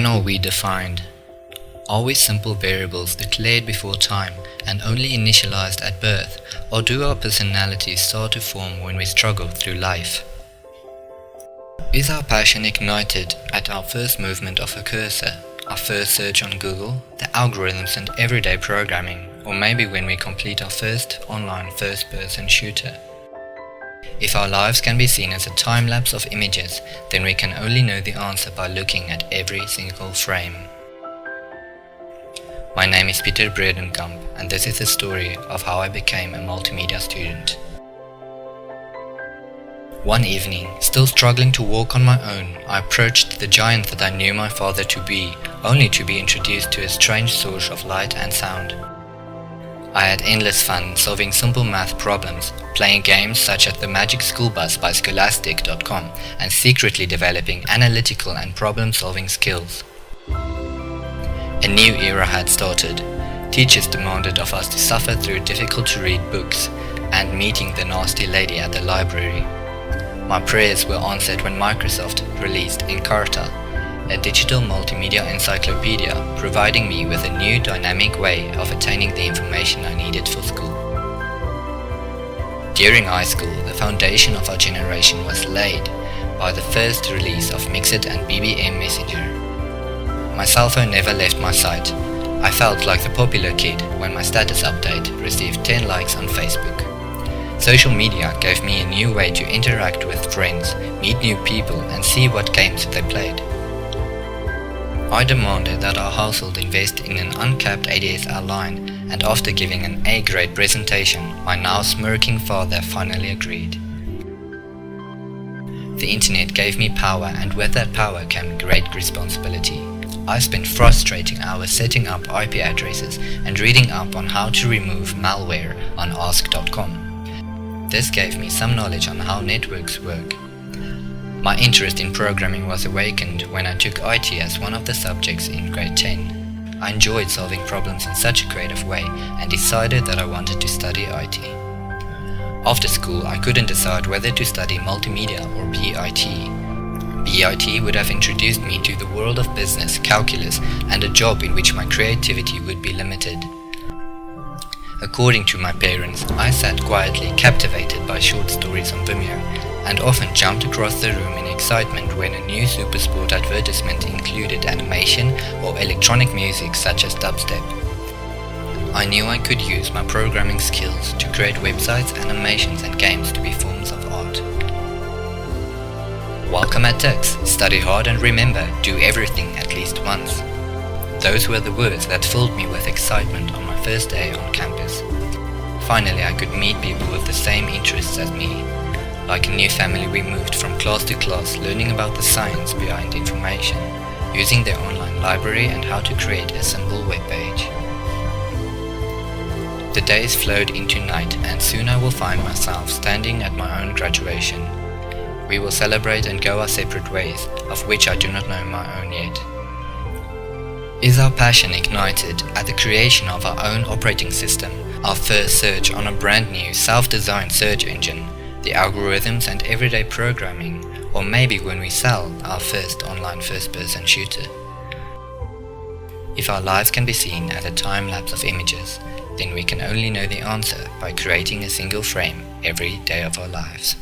When are we defined? Are we simple variables declared before time and only initialized at birth, or do our personalities start to form when we struggle through life? Is our passion ignited at our first movement of a cursor, our first search on Google, the algorithms and everyday programming, or maybe when we complete our first online first-person shooter? If our lives can be seen as a time-lapse of images, then we can only know the answer by looking at every single frame. My name is Pieter Bredenkamp, and this is the story of how I became a multimedia student. One evening, still struggling to walk on my own, I approached the giant that I knew my father to be, only to be introduced to a strange source of light and sound. I had endless fun solving simple math problems, playing games such as the Magic School Bus by Scholastic.com, and secretly developing analytical and problem-solving skills. A new era had started. Teachers demanded of us to suffer through difficult-to-read books, and meeting the nasty lady at the library. My prayers were answered when Microsoft released Encarta, a digital multimedia encyclopedia providing me with a new dynamic way of attaining the information I needed for school. During high school, the foundation of our generation was laid by the first release of Mixit and BBM Messenger. My cell phone never left my sight. I felt like the popular kid when my status update received 10 likes on Facebook. Social media gave me a new way to interact with friends, meet new people and see what games they played. I demanded that our household invest in an uncapped ADSL line, and after giving an A-grade presentation, my now smirking father finally agreed. The internet gave me power, and with that power came great responsibility. I spent frustrating hours setting up IP addresses and reading up on how to remove malware on ask.com. This gave me some knowledge on how networks work. My interest in programming was awakened when I took IT as one of the subjects in grade 10. I enjoyed solving problems in such a creative way and decided that I wanted to study IT. After school, I couldn't decide whether to study multimedia or BIT. BIT would have introduced me to the world of business, calculus, and a job in which my creativity would be limited. According to my parents, I sat quietly captivated by short stories on Vimeo, and often jumped across the room in excitement when a new Supersport advertisement included animation or electronic music such as dubstep. I knew I could use my programming skills to create websites, animations and games to be forms of art. Welcome at Tux, study hard and remember, do everything at least once. Those were the words that filled me with excitement on my first day on campus. Finally, I could meet people with the same interests as me. Like a new family, we moved from class to class, learning about the science behind information, using their online library and how to create a simple web page. The days flowed into night, and soon I will find myself standing at my own graduation. We will celebrate and go our separate ways, of which I do not know my own yet. Is our passion ignited at the creation of our own operating system, our first search on a brand new self-designed search engine, the algorithms and everyday programming, or maybe when we sell our first online first-person shooter? If our lives can be seen as a time-lapse of images, then we can only know the answer by creating a single frame every day of our lives.